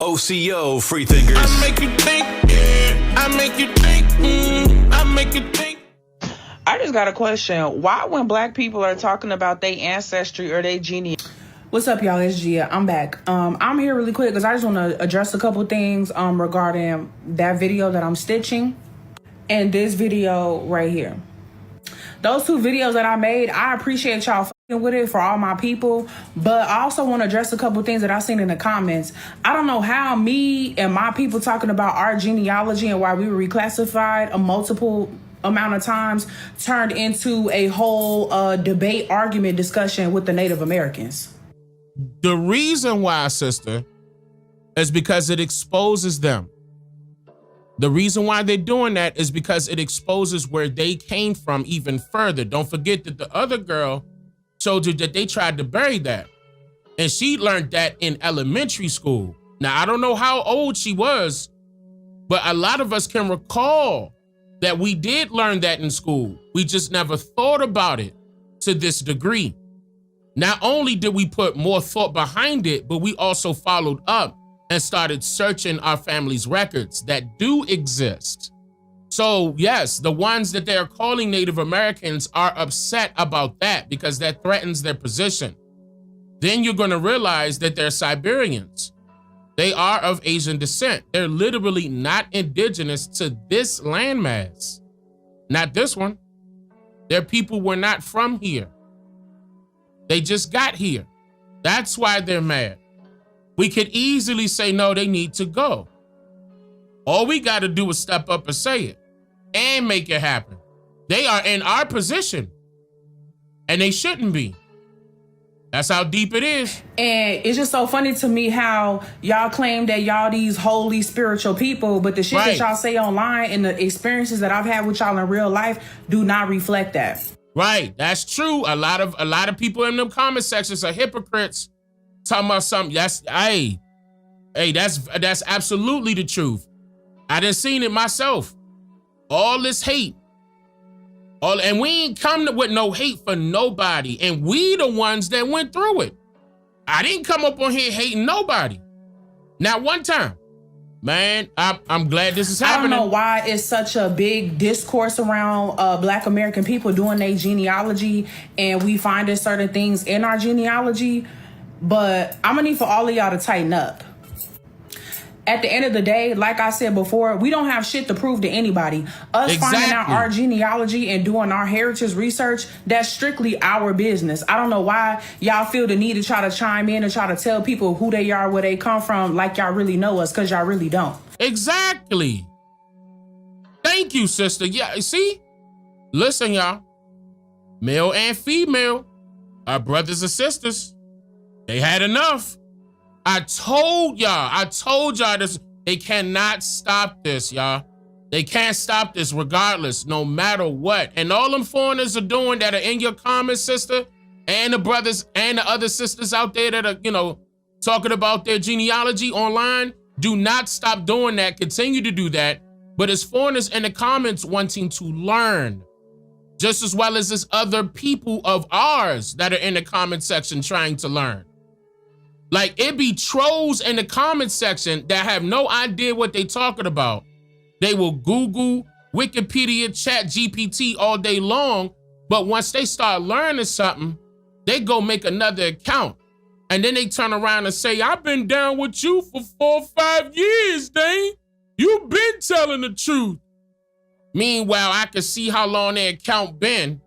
OCO free thinkers. I make you think, yeah. I make you think, I make you think. I just got a question. Why when black people are talking about their ancestry or their genealogy? What's up, y'all? It's Gia. I'm back. I'm here really quick because I just want to address a couple things regarding that video that I'm stitching and this video right here. Those two videos that I made, I appreciate y'all fucking with it for all my people, but I also want to address a couple things that I seen in the comments. I don't know how me and my people talking about our genealogy and why we were reclassified a multiple amount of times turned into a whole debate, argument, discussion with the Native Americans. The reason why, sister, is because it exposes them. The reason why they're doing that is because it exposes where they came from even further. Don't forget that the other girl showed you that they tried to bury that. And she learned that in elementary school. Now, I don't know how old she was, but a lot of us can recall that we did learn that in school. We just never thought about it to this degree. Not only did we put more thought behind it, but we also followed up and started searching our family's records that do exist. So yes, the ones that they're calling Native Americans are upset about that because that threatens their position. Then you're gonna realize that they're Siberians. They are of Asian descent. They're literally not indigenous to this landmass. Not this one. Their people were not from here. They just got here. That's why they're mad. We could easily say, no, they need to go. All we got to do is step up and say it and make it happen. They are in our position and they shouldn't be. That's how deep it is. And it's just so funny to me how y'all claim that y'all these holy spiritual people, but the shit that y'all say online and the experiences that I've had with y'all in real life do not reflect that. Right, that's true. A lot of people in them comment sections are hypocrites talking about something. That's that's absolutely the truth. I done seen it myself. All this hate. And we ain't come with no hate for nobody. And we the ones that went through it. I didn't come up on here hating nobody. Not one time. Man, I'm glad this is happening. I don't know why it's such a big discourse around Black American people doing their genealogy, and we finding certain things in our genealogy, but I'm gonna need for all of y'all to tighten up. At the end of the day, like I said before, we don't have shit to prove to anybody. Us finding out our genealogy and doing our heritage research, that's strictly our business. I don't know why y'all feel the need to try to chime in and try to tell people who they are, where they come from, like y'all really know us, because y'all really don't. Exactly. Thank you, sister. Yeah, see? Listen, y'all. Male and female are brothers and sisters. They had enough. I told y'all this. They cannot stop this, y'all. They can't stop this regardless, no matter what. And all them foreigners are doing that are in your comments, sister, and the brothers and the other sisters out there that are, talking about their genealogy online, do not stop doing that. Continue to do that. But it's foreigners in the comments wanting to learn, just as well as there's other people of ours that are in the comment section trying to learn. Like, it be trolls in the comment section that have no idea what they talking about. They will Google, Wikipedia, Chat GPT all day long, but once they start learning something, they go make another account. And then they turn around and say, I've been down with you for 4 or 5 years, Dane. You've been telling the truth. Meanwhile, I can see how long their account been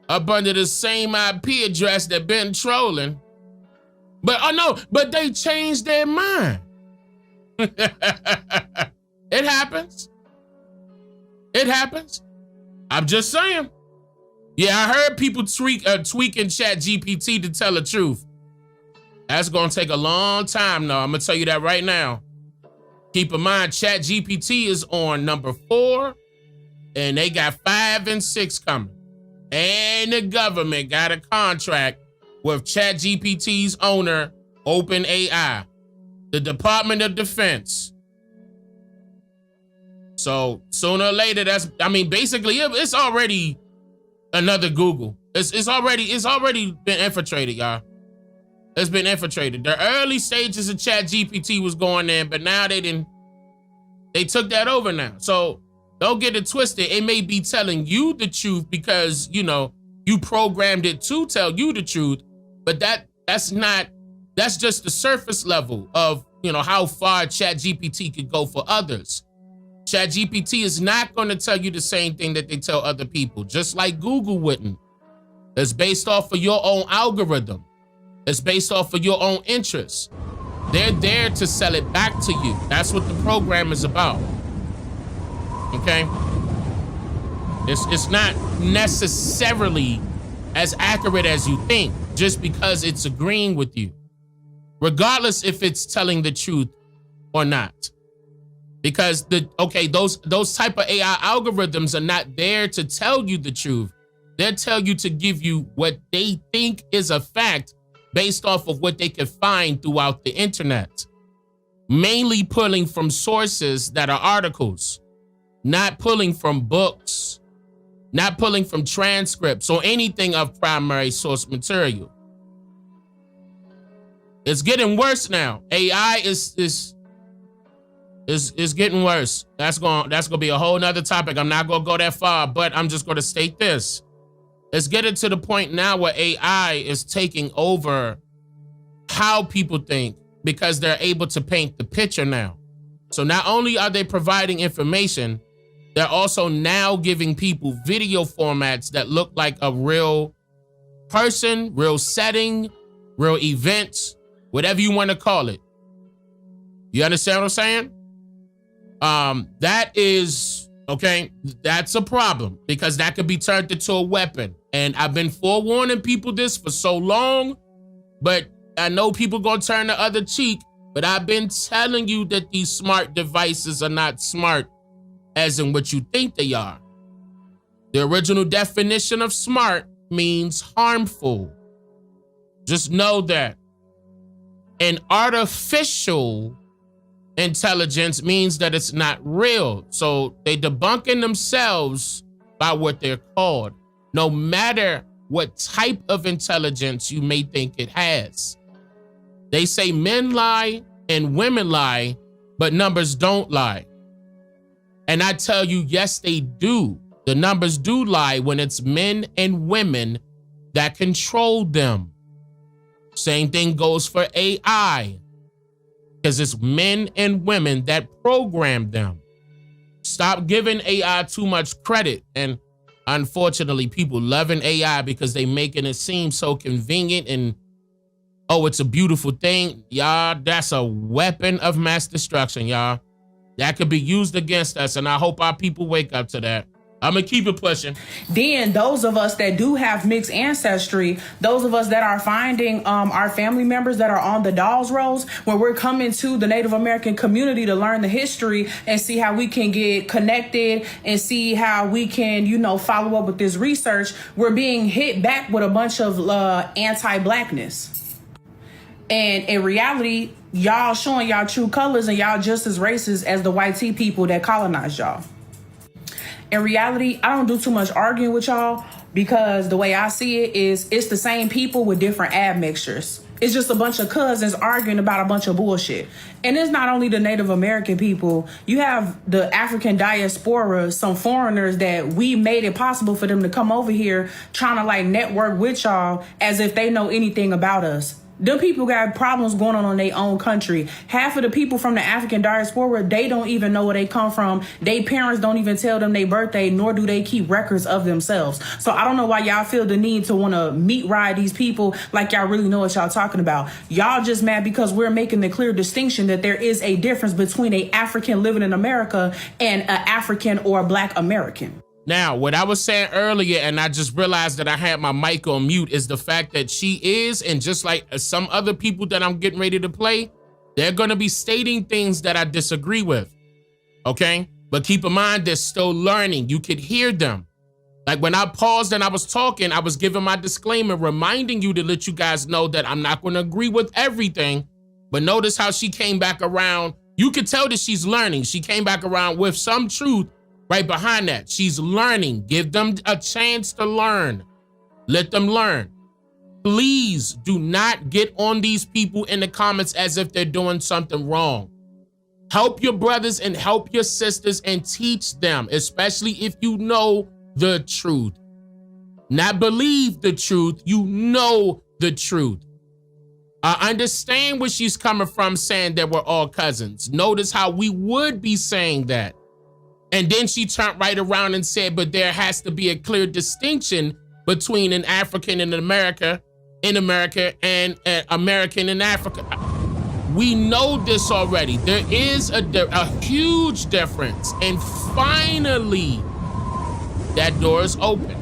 up under the same IP address that been trolling. But they changed their mind. It happens. It happens. I'm just saying. Yeah, I heard people tweaking Chat GPT to tell the truth. That's gonna take a long time though. I'm gonna tell you that right now. Keep in mind, Chat GPT is on number 4, and they got 5 and 6 coming. And the government got a contract with ChatGPT's owner, OpenAI, the Department of Defense. So sooner or later, basically it's already another Google. It's already been infiltrated, y'all. has been infiltrated. The early stages of ChatGPT was going in, but now they took that over now. So don't get it twisted. It may be telling you the truth because, you know, you programmed it to tell you the truth, but that's just the surface level of, you know, how far ChatGPT could go for others. ChatGPT is not going to tell you the same thing that they tell other people, just like Google wouldn't. It's based off of your own algorithm. It's based off of your own interests. They're there to sell it back to you. That's what the program is about. Okay? It's not necessarily as accurate as you think just because it's agreeing with you, regardless if it's telling the truth or not. Because those type of AI algorithms are not there to tell you the truth. They'll tell you to give you what they think is a fact based off of what they can find throughout the internet. Mainly pulling from sources that are articles, not pulling from books, not pulling from transcripts or anything of primary source material. It's getting worse now. AI is getting worse. That's gonna be a whole nother topic. I'm not gonna go that far, but I'm just gonna state this. It's getting to the point now where AI is taking over how people think because they're able to paint the picture now. So not only are they providing information, they're also now giving people video formats that look like a real person, real setting, real events, whatever you want to call it. You understand what I'm saying? That is, okay, that's a problem because that could be turned into a weapon. And I've been forewarning people this for so long, but I know people gonna turn the other cheek, but I've been telling you that these smart devices are not smart as in what you think they are. The original definition of smart means harmful. Just know that. And artificial intelligence means that it's not real. So they debunking themselves by what they're called, no matter what type of intelligence you may think it has. They say men lie and women lie, but numbers don't lie. And I tell you, yes, they do. The numbers do lie when it's men and women that control them. Same thing goes for AI, because it's men and women that program them. Stop giving AI too much credit. And unfortunately, people loving AI because they making it seem so convenient and, oh, it's a beautiful thing. Y'all, that's a weapon of mass destruction, y'all. That could be used against us, and I hope our people wake up to that. I'm gonna keep it pushing. Then those of us that do have mixed ancestry, those of us that are finding our family members that are on the dolls rolls, when we're coming to the Native American community to learn the history and see how we can get connected and see how we can, you know, follow up with this research, we're being hit back with a bunch of anti-blackness. And in reality, y'all showing y'all true colors and y'all just as racist as the white tea people that colonized y'all. In reality, I don't do too much arguing with y'all because the way I see it is it's the same people with different admixtures. It's just a bunch of cousins arguing about a bunch of bullshit. And it's not only the Native American people. You have the African diaspora, some foreigners that we made it possible for them to come over here trying to like network with y'all as if they know anything about us. Them people got problems going on in their own country. Half of the people from the African diaspora, they don't even know where they come from. Their parents don't even tell them their birthday, nor do they keep records of themselves. So I don't know why y'all feel the need to want to meat ride these people like y'all really know what y'all talking about. Y'all just mad because we're making the clear distinction that there is a difference between an African living in America and an African or a Black American. Now, what I was saying earlier, and I just realized that I had my mic on mute, is the fact that she is, and just like some other people that I'm getting ready to play, they're going to be stating things that I disagree with, okay? But keep in mind, they're still learning. You could hear them. Like when I paused and I was talking, I was giving my disclaimer, reminding you to let you guys know that I'm not going to agree with everything. But notice how she came back around. You could tell that she's learning. She came back around with some truth right behind that. She's learning. Give them a chance to learn. Let them learn. Please do not get on these people in the comments as if they're doing something wrong. Help your brothers and help your sisters and teach them, especially if you know the truth. Not believe the truth, you know the truth. I understand where she's coming from saying that we're all cousins. Notice how we would be saying that. And then she turned right around and said, but there has to be a clear distinction between an African in America and an American in Africa. We know this already. There is a huge difference. And finally, that door is open.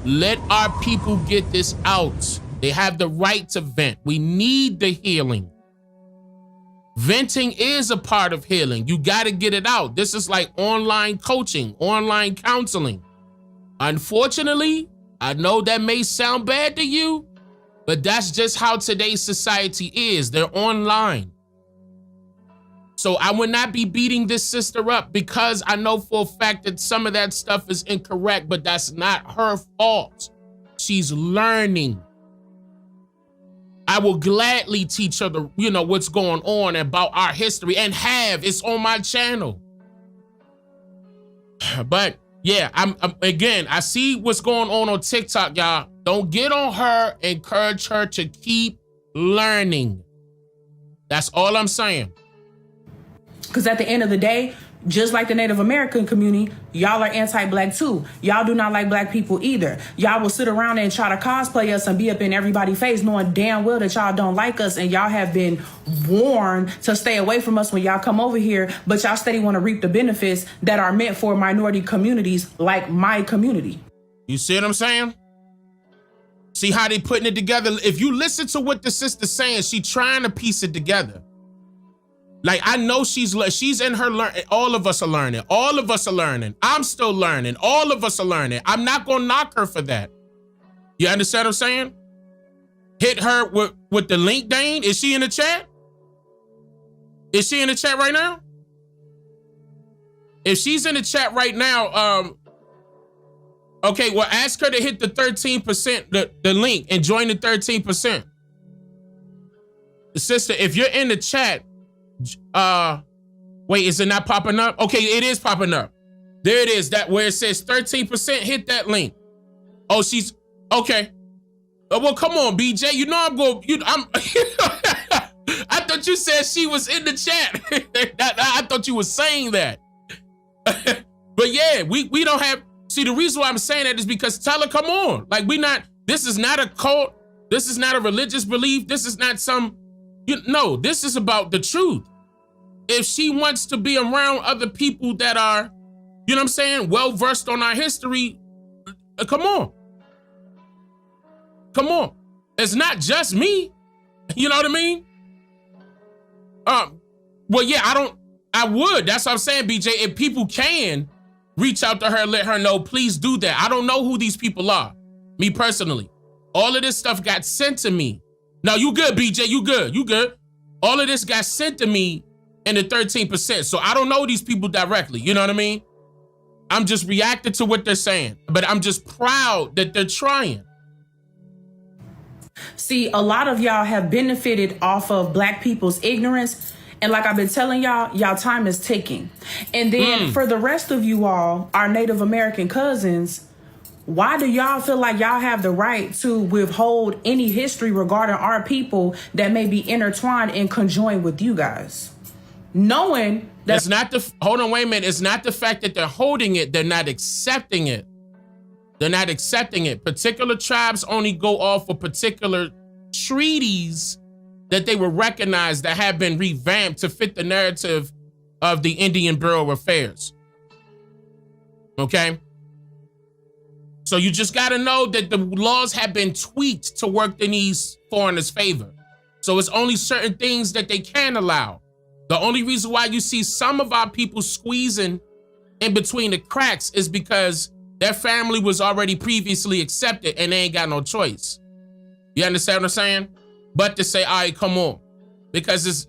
Let our people get this out. They have the right to vent. We need the healing. Venting is a part of healing. You got to get it out. This is like online coaching, online counseling. Unfortunately, I know that may sound bad to you, but that's just how today's society is. They're online. So I would not be beating this sister up because I know for a fact that some of that stuff is incorrect, but that's not her fault. She's learning. I will gladly teach her what's going on about our history and it's on my channel. But yeah, I see what's going on TikTok, y'all. Don't get on her. Encourage her to keep learning. That's all I'm saying. Because at the end of the day, just like the Native American community, y'all are anti-black too. Y'all do not like black people either. Y'all will sit around and try to cosplay us and be up in everybody's face knowing damn well that y'all don't like us, and y'all have been warned to stay away from us when y'all come over here, but y'all steady want to reap the benefits that are meant for minority communities like my community. You see what I'm saying? See how they putting it together? If you listen to what the sister's saying, she trying to piece it together. Like, I know she's in her learning. All of us are learning. All of us are learning. I'm still learning. All of us are learning. I'm not going to knock her for that. You understand what I'm saying? Hit her with the link, Dane. Is she in the chat? Is she in the chat right now? If she's in the chat right now, okay, well, ask her to hit the 13%, the link, and join the 13%. Sister, if you're in the chat, wait, is it not popping up? Okay, it is popping up. There it is, that where it says 13%, hit that link. Oh, she's okay. Well, come on, BJ. You know I'm I thought you said she was in the chat. I thought you were saying that. But yeah, we don't have, see, the reason why I'm saying that is because tell her, come on. Like, this is not a cult. This is not a religious belief. This is not no, this is about the truth. If she wants to be around other people that are, you know what I'm saying, well-versed on our history, come on. Come on. It's not just me. You know what I mean? Well, yeah, I would. That's what I'm saying, BJ. If people can reach out to her, let her know, please do that. I don't know who these people are, me personally. All of this stuff got sent to me. No, you good, BJ. You good. All of this got sent to me in the 13%. So I don't know these people directly. You know what I mean? I'm just reacting to what they're saying. But I'm just proud that they're trying. See, a lot of y'all have benefited off of black people's ignorance. And like I've been telling y'all time is ticking. And then for the rest of you all, our Native American cousins, why do y'all feel like y'all have the right to withhold any history regarding our people that may be intertwined and conjoined with you guys? Knowing that it's not hold on, wait a minute. It's not the fact that they're holding it, they're not accepting it. They're not accepting it. Particular tribes only go off of particular treaties that they were recognized that have been revamped to fit the narrative of the Indian Bureau of Affairs. Okay? So you just got to know that the laws have been tweaked to work in these foreigners' favor. So it's only certain things that they can allow. The only reason why you see some of our people squeezing in between the cracks is because their family was already previously accepted and they ain't got no choice. You understand what I'm saying? But to say, all right, come on. Because it's,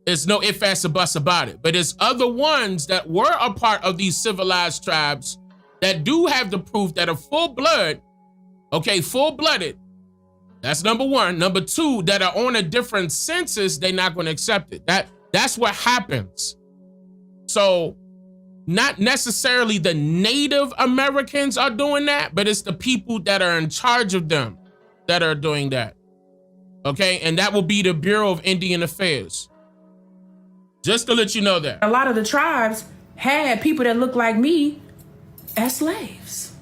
there's no ifs, ands, or buts about it. But there's other ones that were a part of these civilized tribes that do have the proof that are full-blooded, That's number one. Number two, that are on a different census, they're not going to accept it. That's what happens. So not necessarily the Native Americans are doing that, but it's the people that are in charge of them that are doing that. Okay, and that will be the Bureau of Indian Affairs. Just to let you know that. A lot of the tribes had people that look like me as slaves.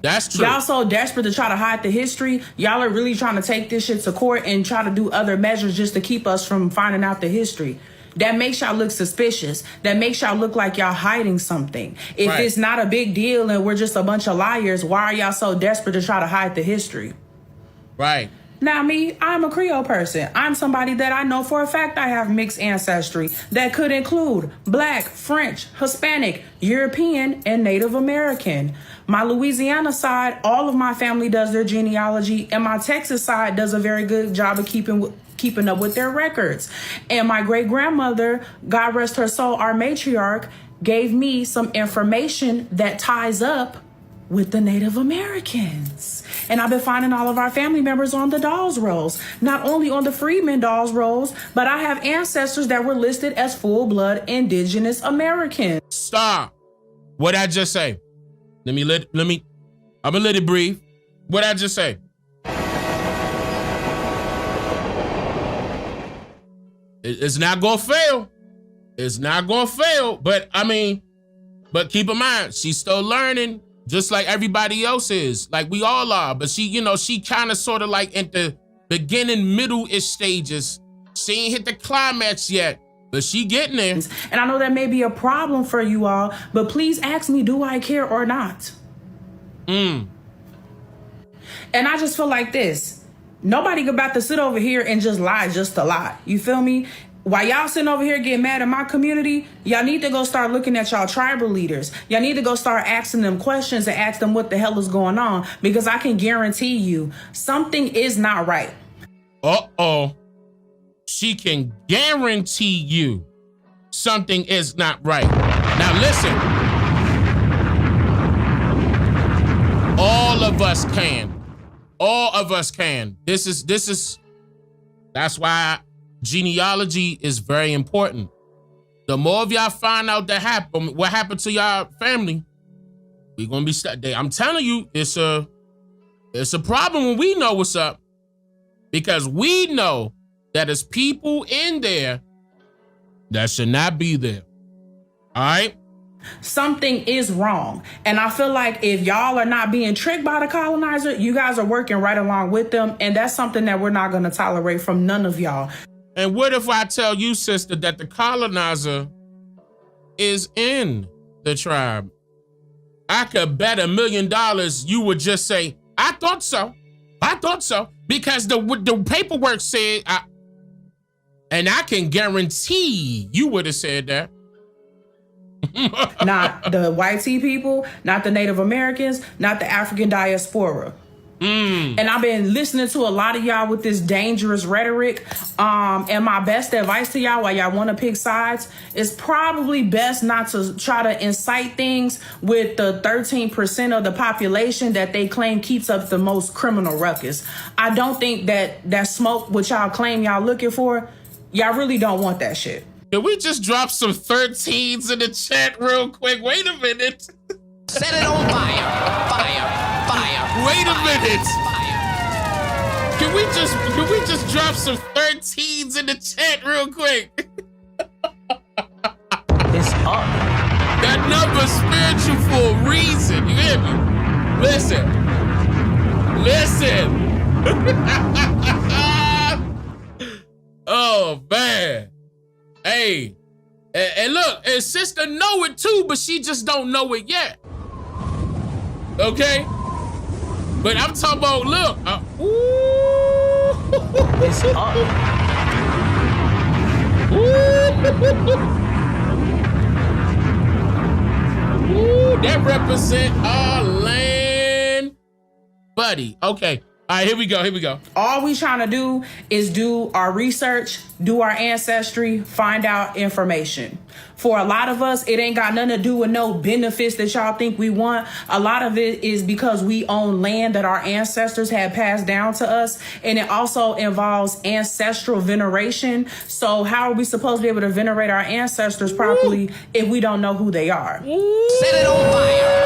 That's true. Y'all so desperate to try to hide the history. Y'all are really trying to take this shit to court and try to do other measures just to keep us from finding out the history. That makes y'all look suspicious. That makes y'all look like y'all hiding something. If Right. it's not a big deal and we're just a bunch of liars, why are y'all so desperate to try to hide the history? Right. Now me, I'm a Creole person. I'm somebody that I know for a fact I have mixed ancestry that could include Black, French, Hispanic, European, and Native American. My Louisiana side, all of my family does their genealogy, and my Texas side does a very good job of keeping up with their records. And my great grandmother, God rest her soul, our matriarch, gave me some information that ties up with the Native Americans. And I've been finding all of our family members on the Dawes rolls, not only on the Freedmen Dawes rolls, but I have ancestors that were listed as full-blood Indigenous Americans. Stop. What I just say? I'm gonna let it breathe. What I just say? It's not gonna fail. It's not gonna fail. But but keep in mind, she's still learning, just like everybody else is. Like we all are. But she kind of sort of like at the beginning, middle-ish stages. She ain't hit the climax yet, but she getting there. And I know that may be a problem for you all, but please ask me, do I care or not? And I just feel like this. Nobody about to sit over here and just lie just to lie. You feel me? While y'all sitting over here getting mad at my community, y'all need to go start looking at y'all tribal leaders. Y'all need to go start asking them questions and ask them what the hell is going on, because I can guarantee you something is not right. Uh-oh. She can guarantee you something is not right. Now listen. All of us can. All of us can. That's why genealogy is very important. The more of y'all find out what happened to y'all family, we're gonna be stuck. I'm telling you, it's a problem when we know what's up, because we know that there's people in there that should not be there. All right? Something is wrong. And I feel like if y'all are not being tricked by the colonizer, you guys are working right along with them. And that's something that we're not going to tolerate from none of y'all. And what if I tell you, sister, that the colonizer is in the tribe? I could bet $1 million you would just say, I thought so. I thought so. Because the paperwork said, and I can guarantee you would have said that. Not the white tea people, not the Native Americans, not the African diaspora. And I've been listening to a lot of y'all with this dangerous rhetoric. And my best advice to y'all, while y'all want to pick sides, is probably best not to try to incite things with the 13% of the population that they claim keeps up the most criminal ruckus. I don't think that smoke, which y'all claim y'all looking for, y'all really don't want that shit. Can we just drop some 13s in the chat real quick? Wait a minute. Set it on fire. Fire. Fire. Wait a fire, minute. Fire. Can we just drop some 13s in the chat real quick? It's up. That number's spiritual for a reason. You hear me? Listen. Oh, man. Hey, and look, and sister know it too, but she just don't know it yet. Okay? But I'm talking about, look. It's up. That represent our land. Buddy, okay. All right, here we go. All we trying to do is do our research, do our ancestry, find out information. For a lot of us, it ain't got nothing to do with no benefits that y'all think we want. A lot of it is because we own land that our ancestors had passed down to us. And it also involves ancestral veneration. So how are we supposed to be able to venerate our ancestors properly if we don't know who they are? Set it on fire.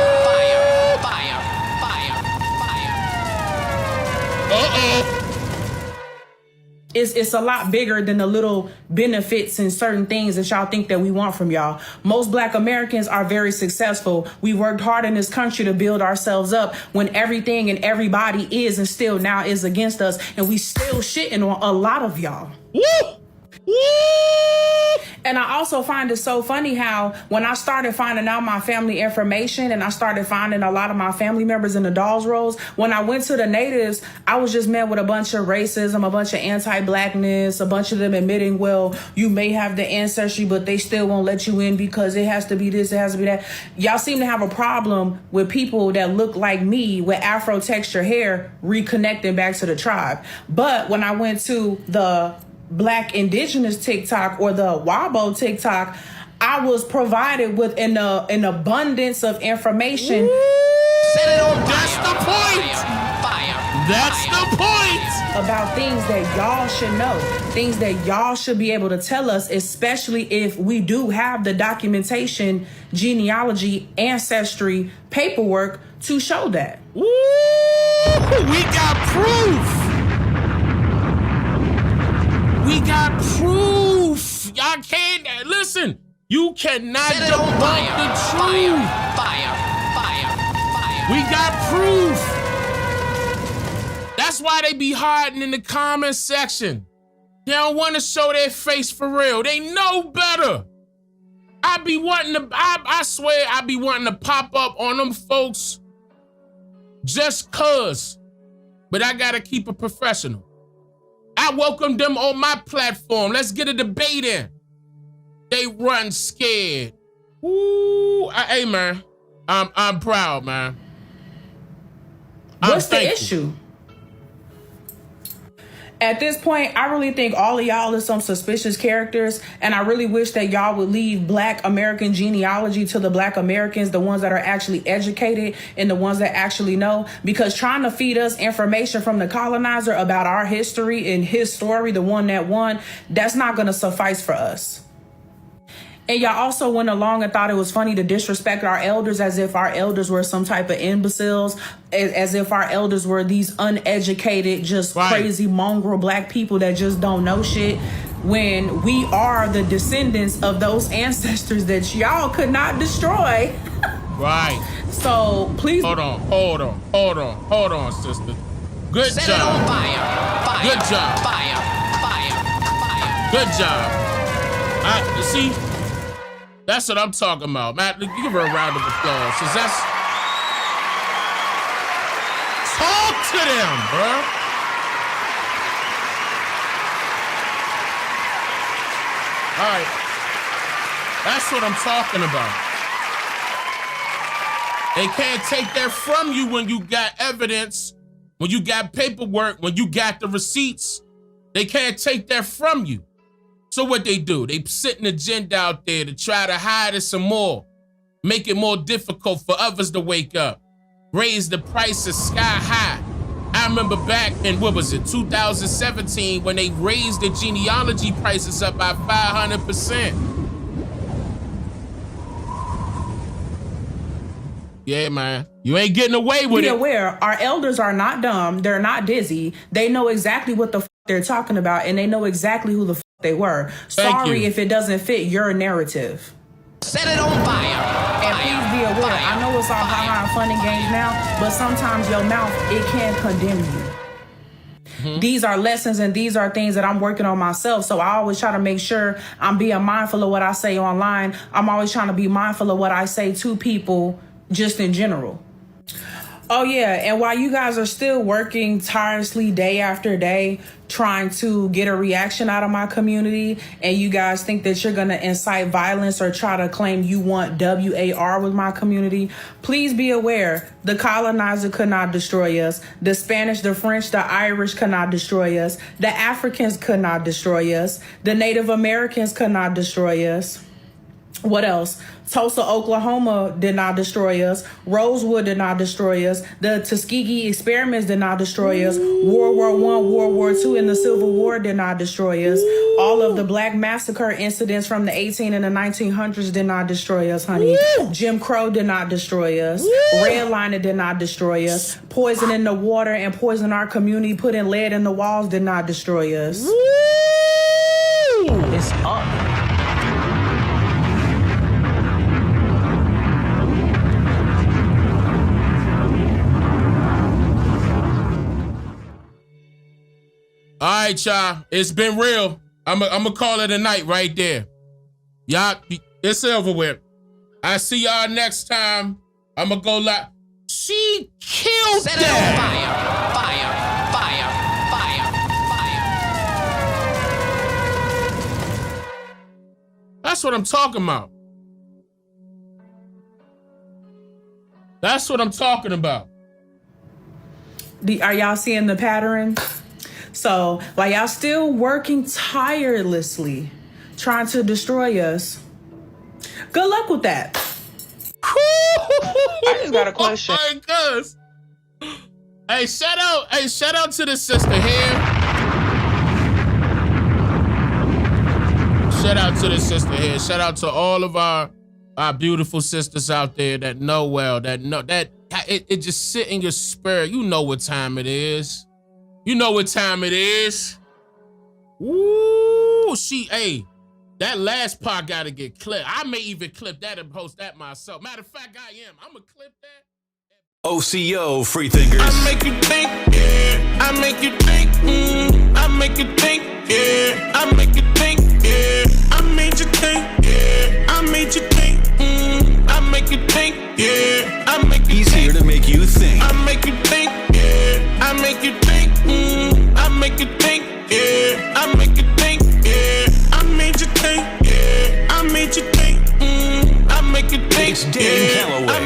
It's a lot bigger than the little benefits and certain things that y'all think that we want from y'all. Most Black Americans are very successful. We worked hard in this country to build ourselves up when everything and everybody is and still now is against us. And we still shitting on a lot of y'all. Woo! Woo! And I also find it so funny how when I started finding out my family information and I started finding a lot of my family members in the dolls roles, when I went to the natives, I was just met with a bunch of racism, a bunch of anti-Blackness, a bunch of them admitting, well, you may have the ancestry, but they still won't let you in because it has to be this, it has to be that. Y'all seem to have a problem with people that look like me with Afro texture hair reconnecting back to the tribe. But when I went to the Black Indigenous TikTok or the Wabo TikTok, I was provided with an abundance of information. Set it on fire. That's the point. That's the point. About things that y'all should know, things that y'all should be able to tell us, especially if we do have the documentation, genealogy, ancestry, paperwork to show that. Woo! We got proof. We got proof. Y'all can't listen. You cannot debunk the truth. Fire. We got proof. That's why they be hiding in the comment section. They don't want to show their face for real. They know better. I swear I be wanting to pop up on them folks just cuz. But I gotta keep it professional. I welcome them on my platform. Let's get a debate in. They run scared. Ooh, hey man, I'm proud, man. What's the issue? At this point, I really think all of y'all are some suspicious characters, and I really wish that y'all would leave Black American genealogy to the Black Americans, the ones that are actually educated and the ones that actually know, because trying to feed us information from the colonizer about our history and his story, the one that won, that's not going to suffice for us. And y'all also went along and thought it was funny to disrespect our elders as if our elders were some type of imbeciles, as if our elders were these uneducated, just crazy mongrel Black people that just don't know shit, when we are the descendants of those ancestors that y'all could not destroy. Right. So please. Hold on, sister. Good Set job. it on fire. Good job. Fire. Good job. You see? That's what I'm talking about, man. Give her a round of applause. Cause that's talk to them, bro. All right, that's what I'm talking about. They can't take that from you when you got evidence, when you got paperwork, when you got the receipts. They can't take that from you. So what they do, they sit an agenda out there to try to hide it some more, make it more difficult for others to wake up, raise the prices sky high. I remember back in, 2017, when they raised the genealogy prices up by 500%. Yeah, man, you ain't getting away with it. Be aware, our elders are not dumb. They're not dizzy. They know exactly what the they're talking about, and they know exactly who the they were. Sorry if it doesn't fit your narrative. Set it on fire. And please be aware, I know it's all ha-ha and fun and games now, but sometimes your mouth, it can condemn you. These are lessons and these are things that I'm working on myself. So I always try to make sure I'm being mindful of what I say online. I'm always trying to be mindful of what I say to people just in general. Oh yeah, and while you guys are still working tirelessly day after day trying to get a reaction out of my community, and you guys think that you're gonna incite violence or try to claim you want WAR with my community, please be aware the colonizer could not destroy us. The Spanish, the French, the Irish could not destroy us. The Africans could not destroy us. The Native Americans could not destroy us. What else? Tulsa, Oklahoma did not destroy us. Rosewood did not destroy us. The Tuskegee experiments did not destroy us. World War I, World War II, and the Civil War did not destroy us. All of the black massacre incidents from the 18 and the 1900s did not destroy us, honey. Jim Crow did not destroy us. Redlining did not destroy us. Poison in the water and poison our community, putting lead in the walls did not destroy us. It's up. All right, y'all. It's been real. I'm gonna call it a night right there. Y'all, it's over with. I see y'all next time. I'm gonna go live. She killed Set it on that. fire. That's what I'm talking about. That's what I'm talking about. Are y'all seeing the pattern? So, while y'all still working tirelessly, trying to destroy us, good luck with that. I just got a question. Oh my gosh. Hey, shout out to the sister here. Shout out to the sister here. Shout out to all of our beautiful sisters out there that know well, that it just sit in your spirit. You know what time it is. You know what time it is. Woo! That last part gotta get clipped. I may even clip that and post that myself. Matter of fact, I'm gonna clip that. OCO Freethinkers. I make you think, yeah. I make you think, I make you think, yeah. I make you think, yeah. I made you think, yeah. I made you think, I make you think, yeah. I make you He's here to make you think. I make you think, yeah. I make you think, I make you think, yeah. I make you think, yeah. I made you think, yeah. I made you think, I make you think, It's Dane yeah. Calloway. I